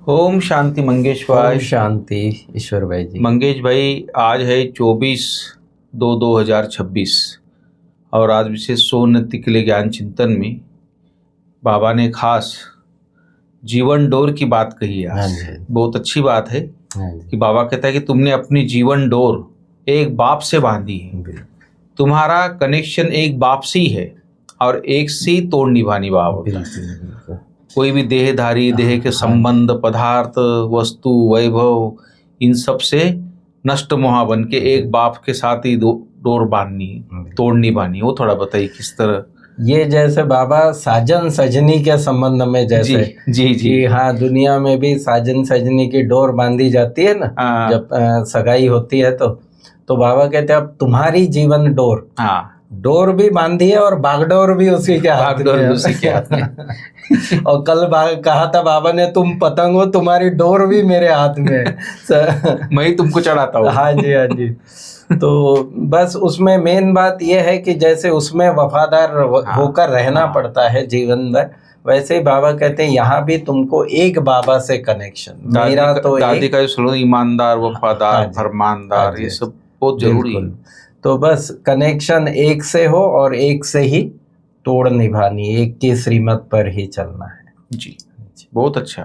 ओम शांति मंगेश भाई। ओम शांति ईश्वर भाई जी। मंगेश भाई, आज है 24/2/2026 और आज विशेष सोन्नति के लिए ज्ञान चिंतन में बाबा ने खास जीवन डोर की बात कही है। हाँ आज जी। बहुत अच्छी बात है हाँ जी। कि बाबा कहता है कि तुमने अपनी जीवन डोर एक बाप से बांधी है। तुम्हारा कनेक्शन एक बाप से ही है और एक से ही तोड़ निभानी बाबा होता है। कोई भी देहधारी, देह के संबंध, पदार्थ, वस्तु, वैभव, इन सब से नष्ट मोहा बन के एक बाप के साथ ही डोर बांधनी, तोड़नी बानी। वो थोड़ा बताइए किस तरह। ये जैसे बाबा साजन सजनी के संबंध में जैसे जी जी हाँ, दुनिया में भी साजन सजनी की डोर बांधी जाती है ना, जब सगाई होती है तो बाबा कहते हैं अब तुम्हारी जीवन डोर, डोर भी बांधी है और बागडोर भी उसी के हाथ में। और कल कहा था बाबा ने, तुम पतंग हो, तुम्हारी डोर भी मेरे हाथ में है। मैं ही तुमको चढ़ाता हूँ। हाँ जी, हाँ जी। तो बस उसमें मेन बात यह है कि जैसे उसमें वफादार होकर रहना पड़ता है जीवन भर, वैसे ही बाबा कहते हैं यहाँ भी तुमको एक बाबा से कनेक्शन। मेरा तो दादी का जो ईमानदार, वफादार, फरमानदार, ये सब बहुत जरूरी है। तो बस कनेक्शन एक से हो और एक से ही तोड़ निभानी, एक की श्रीमत पर ही चलना है। जी, बहुत अच्छा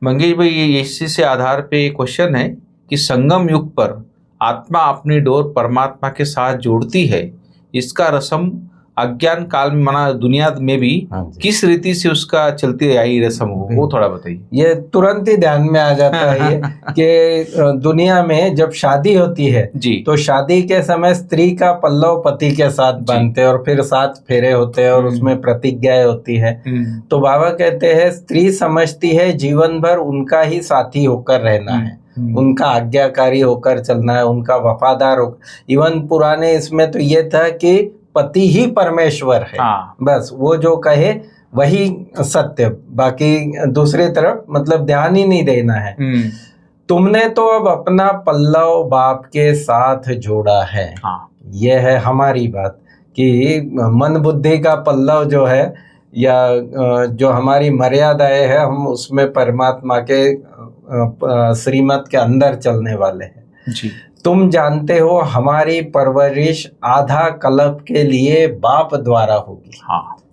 मंगेश भाई। ये इसी से आधार पे क्वेश्चन है कि संगम युग पर आत्मा अपनी डोर परमात्मा के साथ जोड़ती है, इसका रस्म अज्ञान काल में माना दुनिया में भी किस रीति से उसका चलती आई रस्म हो, वो थोड़ा बताइए। ये तुरंत ही ध्यान में आ जाता है ये कि दुनिया में जब शादी होती है जी, तो शादी के समय स्त्री का पल्लव पति के साथ बांधते हैं और फिर 7 फेरे होते हैं और उसमें प्रतिज्ञाएं होती है। तो बाबा कहते हैं स्त्री समझती है जीवन भर उनका ही साथी होकर रहना है, उनका आज्ञाकारी होकर चलना है, उनका वफादार हो। इवन पुराने इसमें तो ये था कि पति ही परमेश्वर है। बस वो जो कहे वही सत्य, बाकी दूसरी तरफ मतलब ध्यान ही नहीं देना है। तुमने तो अब अपना पल्लव बाप के साथ जोड़ा है। ये है हमारी बात कि मन बुद्धि का पल्लव जो है या जो हमारी मर्यादाएं है, हम उसमें परमात्मा के श्रीमत के अंदर चलने वाले हैं जी। तुम जानते हो हमारी परवरिश आधा कल्प के लिए बाप द्वारा होगी।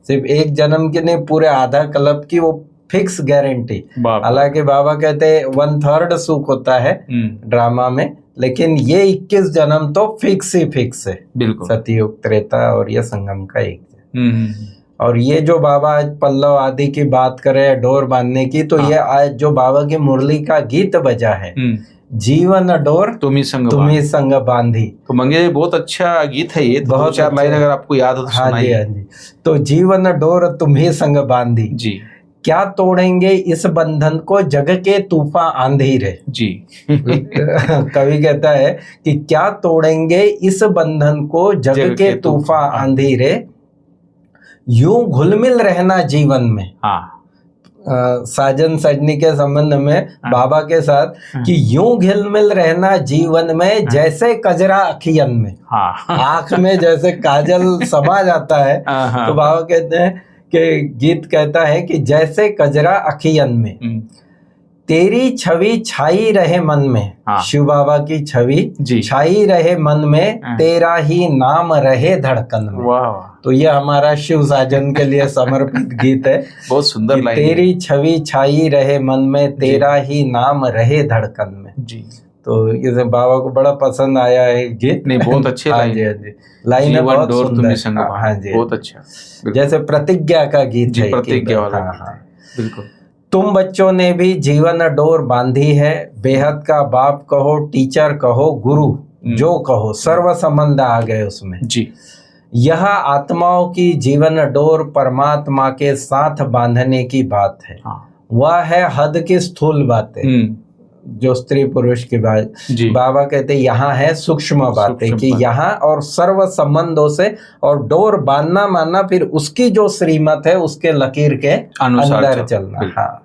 सिर्फ एक जन्म की नहीं, पूरे आधा कल्प की वो फिक्स गारंटी। हालांकि बाबा कहते हैं 1/3 सुख होता है ड्रामा में, लेकिन ये 21 जन्म तो फिक्स ही फिक्स है। सतयुग, त्रेता और ये संगम का एक। और ये जो बाबा आज पल्लव आदि की बात करे, डोर बांधने की, तो ये आज जो बाबा की मुरली का गीत बजा है, जीवन डोर तुम्ही संग बांधी। तो मंगे बहुत अच्छा गीत है ये, बहुत 4 लाइन अगर आपको याद हो तो सुनाइए। हाँ जी। तो जीवन डोर तुम्ही संग बांधी जी, क्या तोड़ेंगे इस बंधन को जग के तूफान आंधी रे। जी। कवि कहता है कि क्या तोड़ेंगे इस बंधन को जग के तूफान आंधी रे, यूं घुलमिल रहना जीवन में। साजन सजनी के संबंध में बाबा के साथ कि यूं घुलमिल रहना जीवन में जैसे कजरा अखियन में। आंख में जैसे काजल समा जाता है तो बाबा कहते हैं कि गीत कहता है कि जैसे कजरा अखियन में तेरी छवि छाई रहे मन में। शिव बाबा की छवि छाई रहे मन में, तेरा ही नाम रहे धड़कन में। तो ये हमारा शिव साजन के लिए समर्पित गीत है। बहुत सुंदर लाइन। तेरी छवि छाई रहे मन में, तेरा ही नाम रहे धड़कन में जी। तो ये बाबा को बड़ा पसंद आया है गीत। नहीं, बहुत अच्छे लाइन है, बहुत सुंदर। हाँ जी, बहुत अच्छा। जैसे प्रतिज्ञा का गीत है, प्रतिज्ञा वाला। बिल्कुल। तुम बच्चों ने भी जीवन डोर बांधी है, बेहद का बाप कहो, टीचर कहो, गुरु जो कहो, सर्व संबंध आ गए उसमें जी। यह आत्माओं की जीवन डोर परमात्मा के साथ बांधने की बात है। वह है हद की स्थूल बातें, जो स्त्री पुरुष की बात। बाबा कहते यहाँ है सूक्ष्म बातें कि यहाँ और सर्व संबंधों से और डोर बांधना मानना फिर उसकी जो श्रीमत है उसके लकीर के अंदर चलना। हाँ,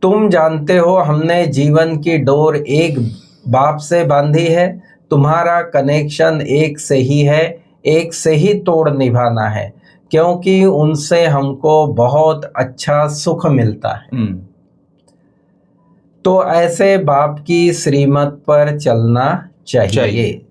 तुम जानते हो हमने जीवन की डोर एक बाप से बांधी है, तुम्हारा कनेक्शन एक से ही है, एक से ही तोड़ निभाना है, क्योंकि उनसे हमको बहुत अच्छा सुख मिलता है। तो ऐसे बाप की श्रीमत पर चलना चाहिए।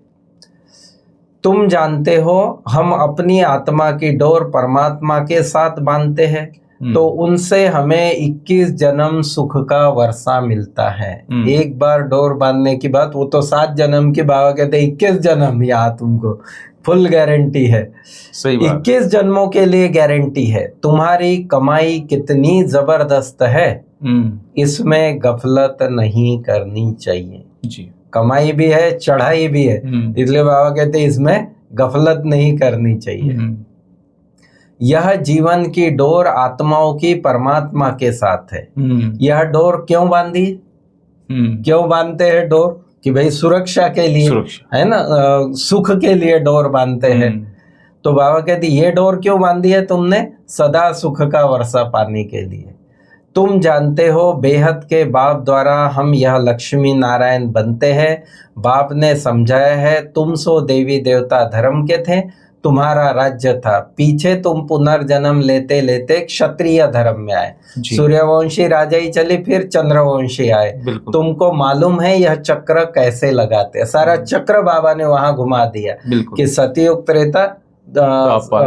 तुम जानते हो हम अपनी आत्मा की डोर परमात्मा के साथ बांधते हैं, तो उनसे हमें 21 जन्म सुख का वर्षा मिलता है। एक बार डोर बांधने की बात, वो तो 7 जन्म की, बाबा कहते 21 जन्म यहाँ तुमको फुल गारंटी है। सही बात। 21 जन्मों के लिए गारंटी है। तुम्हारी कमाई कितनी जबरदस्त है, इसमें गफलत नहीं करनी चाहिए जी। कमाई भी है, चढ़ाई भी है, इसलिए बाबा कहते हैं इसमें गफलत नहीं करनी चाहिए। यह जीवन की डोर आत्माओं की परमात्मा के साथ है। यह डोर क्यों बांधी, क्यों बांधते हैं डोर? कि भाई सुरक्षा के लिए, है ना, सुख के लिए डोर बांधते हैं। तो बाबा कहते ये डोर क्यों बांधी है तुमने? सदा सुख का वर्षा पाने के लिए। तुम जानते हो बेहद के बाप द्वारा हम यह लक्ष्मी नारायण बनते हैं। बाप ने समझाया है तुम सो देवी देवता धर्म के थे, तुम्हारा राज्य था, पीछे तुम पुनर्जन्म लेते लेते क्षत्रिय धर्म में आए, सूर्यवंशी राजा ही चले, फिर चंद्रवंशी आए। तुमको मालूम है यह चक्र कैसे लगाते हैं? सारा चक्र बाबा ने वहां घुमा दिया कि सतयुग त्रेता,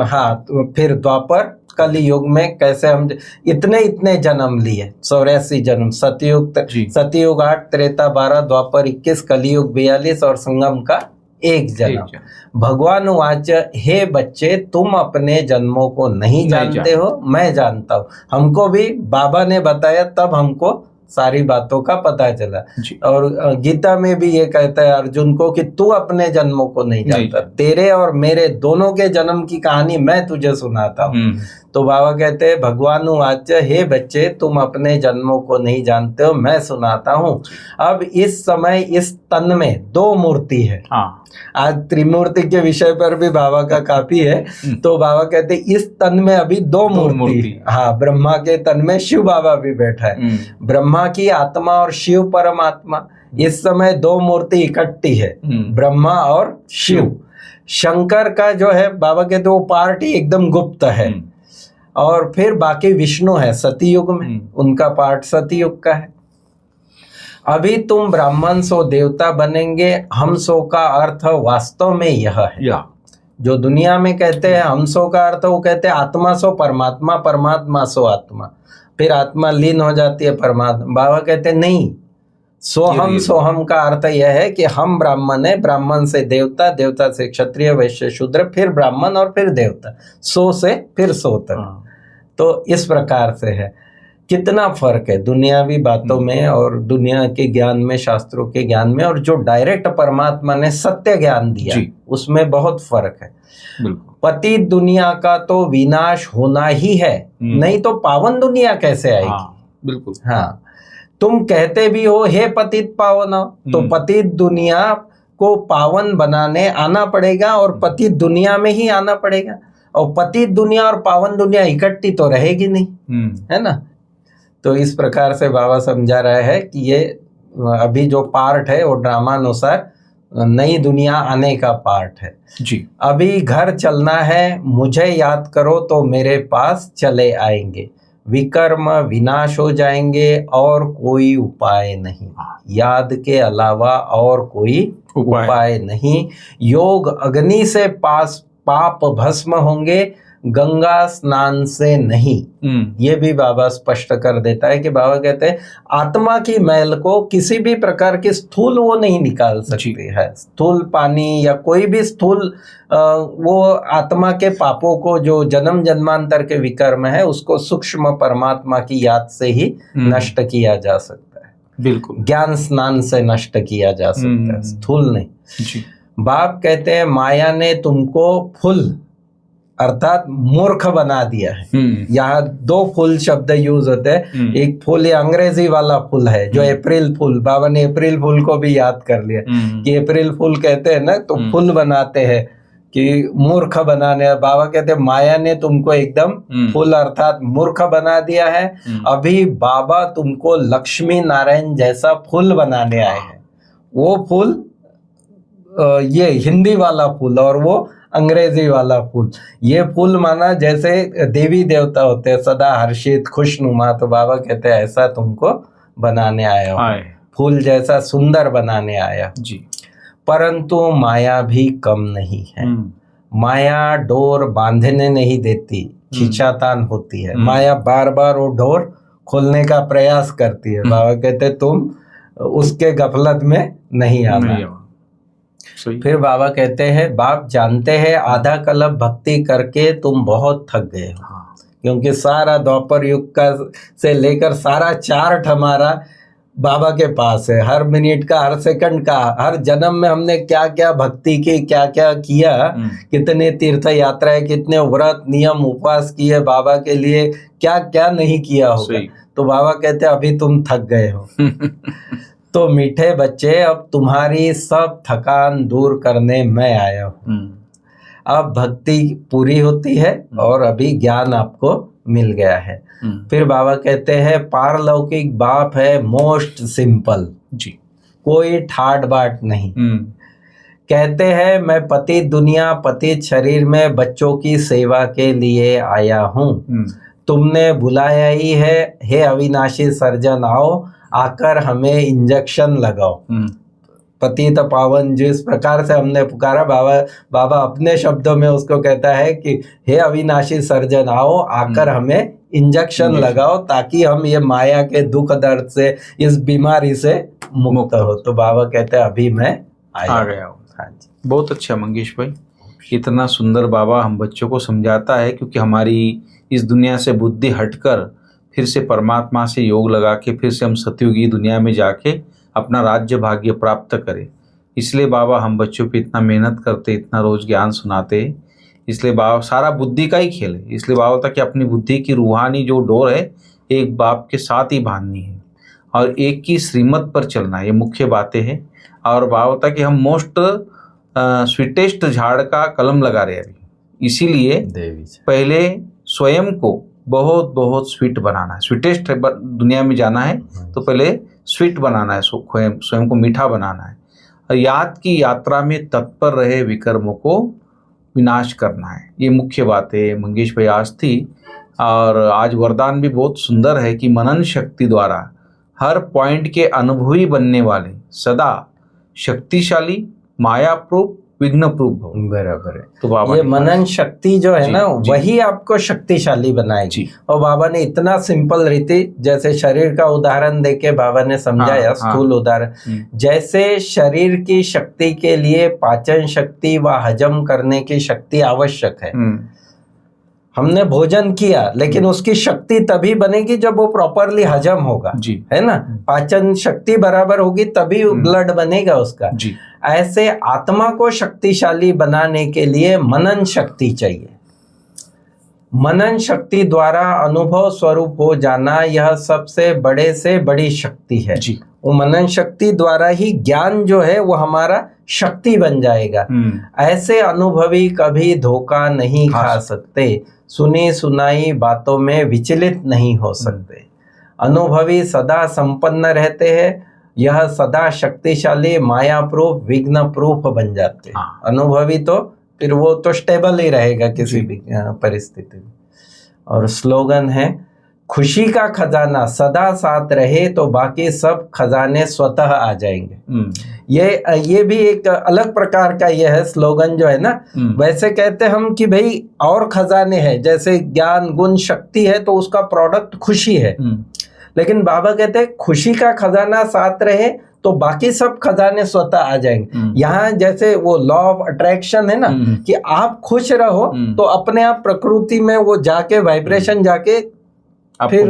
हाँ, फिर द्वापर, कली युग में कैसे हम इतने जन्म लिए, 84 जन्म, सतयुग 8, त्रेता 12, द्वापर 21, कलियुग 42 और संगम का 1 जन्म। भगवान वाच, हे बच्चे तुम अपने जन्मों को नहीं जानते हो, मैं जानता हूँ। हमको भी बाबा ने बताया तब हमको सारी बातों का पता चला। और गीता में भी ये कहता है अर्जुन को कि तू अपने जन्मों को नहीं जानता, तेरे और मेरे दोनों के जन्म की कहानी मैं तुझे सुनाता हूँ। तो बाबा कहते हैं भगवान वाच, हे बच्चे तुम अपने जन्मों को नहीं जानते हो, मैं सुनाता हूँ। अब इस समय इस तन में 2 मूर्ति है। आज त्रिमूर्ति के विषय पर भी बाबा का काफी है। तो बाबा कहते इस तन में अभी 2 मूर्ति। हाँ, ब्रह्मा के तन में शिव बाबा भी बैठा है। ब्रह्मा की आत्मा और शिव परमात्मा, इस समय 2 मूर्ति इकट्ठी है, ब्रह्मा और शिव। शंकर का जो है बाबा कहते वो पार्टी एकदम गुप्त है। और फिर बाकी विष्णु है सतयुग में, उनका पार्ट सतयुग का है। अभी तुम ब्राह्मण सो देवता बनेंगे, हम सो का अर्थ वास्तव में यह है। जो दुनिया में कहते हैं हम सो का अर्थ, वो कहते हैं आत्मा सो परमात्मा, परमात्मा सो आत्मा, फिर आत्मा लीन हो जाती है परमात्मा। बाबा कहते नहीं, सोहम का अर्थ यह है कि हम ब्राह्मण है, ब्राह्मण से देवता, देवता से क्षत्रिय, वैश्य, शूद्र, फिर ब्राह्मण और फिर देवता, सो से फिर सो तक। तो इस प्रकार से है। कितना फर्क है दुनियावी बातों में और दुनिया के ज्ञान में, शास्त्रों के ज्ञान में, और जो डायरेक्ट परमात्मा ने सत्य ज्ञान दिया उसमें बहुत फर्क है। पतित दुनिया का तो विनाश होना ही है, नहीं तो पावन दुनिया कैसे आएगी? बिल्कुल। हाँ, तुम कहते भी हो हे पतित पावन, तो पतित दुनिया को पावन बनाने आना पड़ेगा और पतित दुनिया में ही आना पड़ेगा। और पतित दुनिया और पावन दुनिया इकट्ठी तो रहेगी नहीं, है ना। तो इस प्रकार से बाबा समझा रहा है कि ये अभी जो पार्ट है वो ड्रामा अनुसार नई दुनिया आने का पार्ट है जी। अभी घर चलना है, मुझे याद करो तो मेरे पास चले आएंगे, विकर्म विनाश हो जाएंगे और कोई उपाय नहीं, याद के अलावा और कोई उपाय नहीं। योग अग्नि से पाप भस्म होंगे, गंगा स्नान से नहीं। ये भी बाबा स्पष्ट कर देता है कि बाबा कहते हैं आत्मा की मैल को किसी भी प्रकार की स्थूल वो नहीं निकाल सकती है, स्थूल पानी या कोई भी स्थूल वो आत्मा के पापों को जो जन्म जन्मांतर के विकर्म है उसको सूक्ष्म परमात्मा की याद से ही नष्ट किया जा सकता है। बिल्कुल, ज्ञान स्नान से नष्ट किया जा सकता है, स्थूल नहीं जी। बाप कहते हैं माया ने तुमको फुल अर्थात मूर्ख बना दिया है। यहाँ 2 फुल शब्द यूज होते हैं। एक फुल ये अंग्रेजी वाला फुल है जो अप्रैल फुल, बाबा ने अप्रैल फुल को भी याद कर लिया कि अप्रैल फुल कहते हैं ना, तो फुल बनाते हैं कि मूर्ख बनाने। बाबा कहते हैं माया ने तुमको एकदम फुल अर्थात मूर्ख बना दिया है। अभी बाबा तुमको लक्ष्मी नारायण जैसा फूल बनाने आए हैं। वो फूल ये हिंदी वाला फूल और वो अंग्रेजी वाला फूल। ये फूल माना जैसे देवी देवता होते हैं सदा हर्षित खुशनुमा, तो बाबा कहते हैं ऐसा तुमको बनाने आया हूँ, फूल जैसा सुंदर बनाने आया जी। परंतु माया भी कम नहीं है। माया डोर बांधने नहीं देती, खींचातान होती है। माया बार बार वो डोर खोलने का प्रयास करती है। बाबा कहते तुम उसके गफलत में नहीं आना। फिर बाबा कहते हैं बाप जानते हैं आधा कल्प भक्ति करके तुम बहुत थक गए हो। क्योंकि सारा द्वापर युग का से लेकर सारा चार्ट हमारा बाबा के पास है। हर मिनट का, हर सेकंड का, हर जन्म में हमने क्या क्या भक्ति की, क्या क्या किया, कितने तीर्थ यात्राएं, कितने व्रत नियम उपवास किए बाबा के लिए, क्या क्या नहीं किया होगा। तो बाबा कहते अभी तुम थक गए हो। तो मीठे बच्चे अब तुम्हारी सब थकान दूर करने मैं आया हूँ। अब भक्ति पूरी होती है और अभी ज्ञान आपको मिल गया है। फिर बाबा कहते हैं पारलौकिक बाप है मोस्ट सिंपल जी, कोई ठाट बाट नहीं। कहते हैं मैं पति दुनिया पति शरीर में बच्चों की सेवा के लिए आया हूँ। तुमने बुलाया ही है, हे अविनाशी सर्जन आओ, आकर हमें इंजेक्शन लगाओ। पतित पावन जिस प्रकार से हमने पुकारा, बाबा अपने शब्दों में उसको कहता है कि हे अविनाशी सर्जन आओ, आकर हमें इंजेक्शन लगाओ ताकि हम ये माया के दुख दर्द से, इस बीमारी से मुक्त हो। तो बाबा कहते हैं अभी मैं आ गया हूँ। हाँ जी, बहुत अच्छा मंगेश भाई, इतना सुंदर बाबा हम बच्चों को समझाता है, क्योंकि हमारी इस दुनिया से बुद्धि हटकर फिर से परमात्मा से योग लगा के फिर से हम सतयुगी दुनिया में जाके अपना राज्य भाग्य प्राप्त करें। इसलिए बाबा हम बच्चों पे इतना मेहनत करते, इतना रोज ज्ञान सुनाते। इसलिए बाबा सारा बुद्धि का ही खेल है। इसलिए बाबा था कि अपनी बुद्धि की रूहानी जो डोर है एक बाप के साथ ही बांधनी है और एक की श्रीमत पर चलना है, ये मुख्य बातें हैं। और बाबा था कि हम मोस्ट स्वीटेस्ट झाड़ का कलम लगा रहे हैं अभी, इसीलिए पहले स्वयं को बहुत बहुत स्वीट बनाना है। स्वीटेस्ट दुनिया में जाना है तो पहले स्वीट बनाना है, स्वयं को मीठा बनाना है। और याद की यात्रा में तत्पर रहे विकर्मों को विनाश करना है। ये मुख्य बातें मंगेश भाई आज थी। और आज वरदान भी बहुत सुंदर है कि मनन शक्ति द्वारा हर पॉइंट के अनुभवी बनने वाले सदा शक्तिशाली माया प्रूफ विघ्न प्रूफ हो। बराबर है। तो बाबा ये मनन शक्ति जो है ना वही आपको शक्तिशाली बनाएगी। और बाबा ने इतना सिंपल रीति, जैसे शरीर का उदाहरण देके बाबा ने समझाया, स्थूल उदाहरण, जैसे शरीर की शक्ति के लिए पाचन शक्ति व हजम करने की शक्ति आवश्यक है। हमने भोजन किया लेकिन उसकी शक्ति तभी बनेगी जब वो प्रॉपरली हजम होगा जी, है ना। पाचन शक्ति बराबर होगी तभी ब्लड बनेगा उसका जी। ऐसे आत्मा को शक्तिशाली बनाने के लिए मनन शक्ति चाहिए। मनन शक्ति द्वारा अनुभव स्वरूप हो जाना यह सबसे बड़े से बड़ी शक्ति है जी। वो मनन शक्ति द्वारा ही ज्ञान जो है वो हमारा शक्ति बन जाएगा। ऐसे अनुभवी कभी धोखा नहीं खा सकते, सुनी सुनाई बातों में विचलित नहीं हो सकते। अनुभवी सदा संपन्न रहते हैं, यह सदा शक्तिशाली माया प्रूफ विघ्न प्रूफ बन जाते हैं। अनुभवी तो फिर वो तो स्टेबल ही रहेगा किसी भी परिस्थिति में। और स्लोगन है खुशी का खजाना सदा साथ रहे तो बाकी सब खजाने स्वतः आ जाएंगे। ये भी एक अलग प्रकार का ये है स्लोगन जो है ना। वैसे कहते हम कि भाई और खजाने हैं, जैसे ज्ञान गुण शक्ति है तो उसका प्रोडक्ट खुशी है, लेकिन बाबा कहते हैं खुशी का खजाना साथ रहे तो बाकी सब खजाने स्वतः आ जाएंगे। यहाँ जैसे वो लॉ ऑफ अट्रैक्शन है ना कि आप खुश रहो तो अपने आप प्रकृति में वो जाके वाइब्रेशन जाके फिर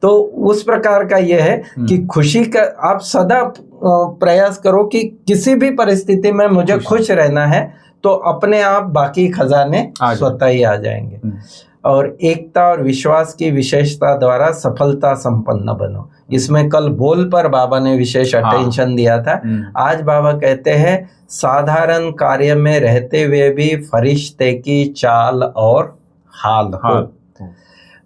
तो उस प्रकार का ये है कि खुशी का आप सदा प्रयास करो कि किसी भी परिस्थिति में मुझे खुश रहना है तो अपने आप बाकी खजाने स्वतः ही आ जाएंगे। और एकता और विश्वास की विशेषता द्वारा सफलता संपन्न बनो। इसमें कल बोल पर बाबा ने विशेष अटेंशन दिया था। आज बाबा कहते हैं साधारण कार्य में रहते हुए भी फरिश्ते की चाल और हाल हो।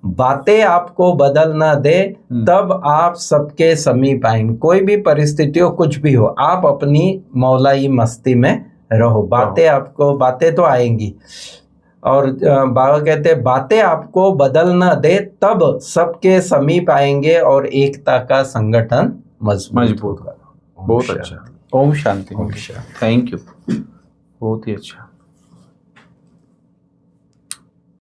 बातें आपको बदल ना दे तब आप सबके समीप आएंगे। कोई भी परिस्थिति हो, कुछ भी हो, आप अपनी मौलाई मस्ती में रहो। बातें तो आएंगी। और बाबा कहते हैं बातें आपको बदल न दे तब सबके समीप आएंगे और एकता का संगठन मजबूत होगा। बहुत अच्छा। ओम शांति। ओम शांति। थैंक यू, बहुत ही अच्छा।